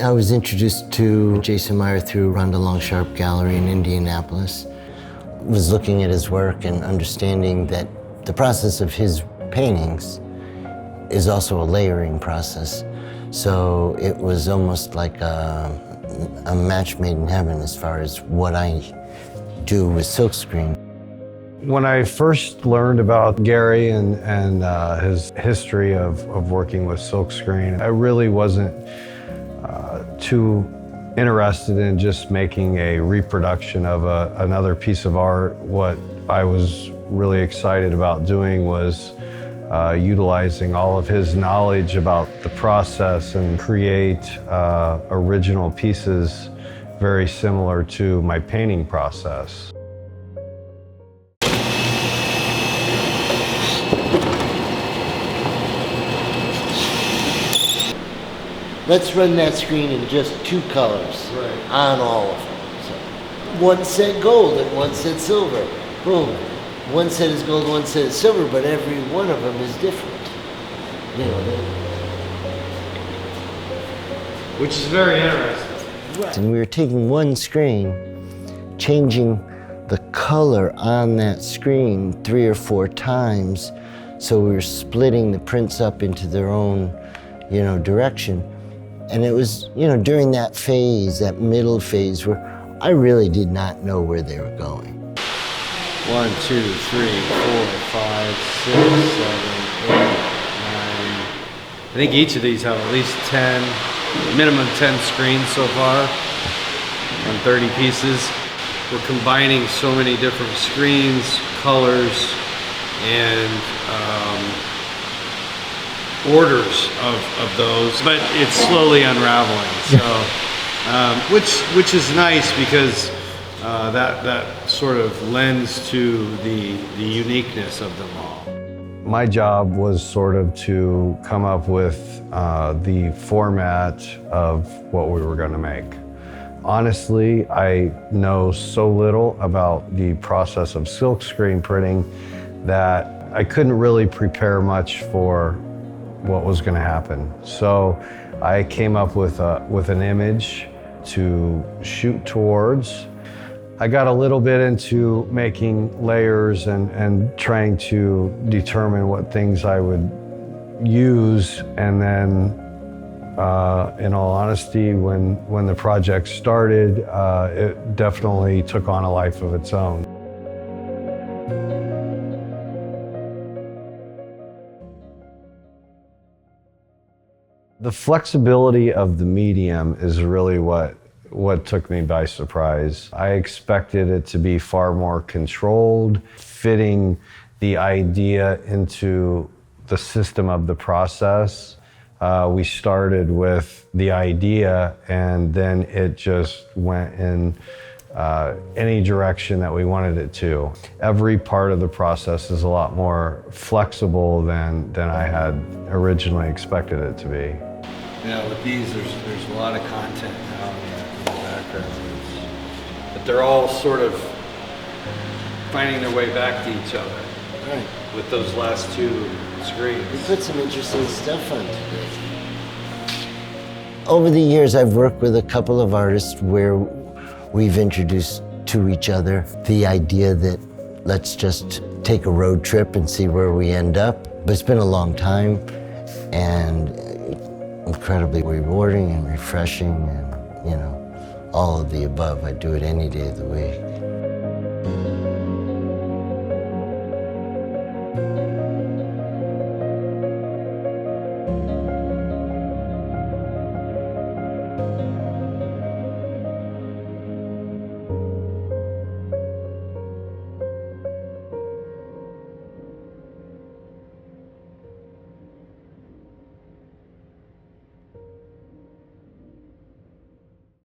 I was introduced to Jason Meyer through Rhonda Longsharp Gallery in Indianapolis. Was looking at his work and understanding that the process of his paintings is also a layering process. So it was almost like a match made in heaven as far as what I do with silkscreen. When I first learned about Gary and his history of working with silkscreen, I really wasn't too interested in just making a reproduction of another piece of art. What I was really excited about doing was utilizing all of his knowledge about the process and create original pieces very similar to my painting process. Let's run that screen in just two colors on all of them. So, one set gold and one set silver. Boom. One set is gold, one set is silver, but every one of them is different. You know, which is very interesting. Right. And we were taking one screen, changing the color on that screen 3 or 4 times, so we were splitting the prints up into their own, direction. And it was, during that phase, that middle phase, where I really did not know where they were going. 1, 2, 3, 4, 5, 6, 7, 8, 9. I think each of these have at least 10, minimum 10 screens so far on 30 pieces. We're combining so many different screens, colors, and orders of those, but it's slowly unraveling. So, which is nice because that sort of lends to the uniqueness of them all. My job was sort of to come up with the format of what we were going to make. Honestly, I know so little about the process of silkscreen printing that I couldn't really prepare much for what was going to happen. So I came up with an image to shoot towards. I got a little bit into making layers and trying to determine what things I would use. And then, in all honesty, when the project started, it definitely took on a life of its own. The flexibility of the medium is really what took me by surprise. I expected it to be far more controlled, fitting the idea into the system of the process. We started with the idea, and then it just went in any direction that we wanted it to. Every part of the process is a lot more flexible than I had originally expected it to be. Yeah, with these, there's a lot of content now in the background, but they're all sort of finding their way back to each other. Right. With those last 2 screens. We put some interesting stuff on today. Over the years, I've worked with a couple of artists where we've introduced to each other the idea that let's just take a road trip and see where we end up. But it's been a long time, and incredibly rewarding and refreshing, and all of the above. I do it any day of the week.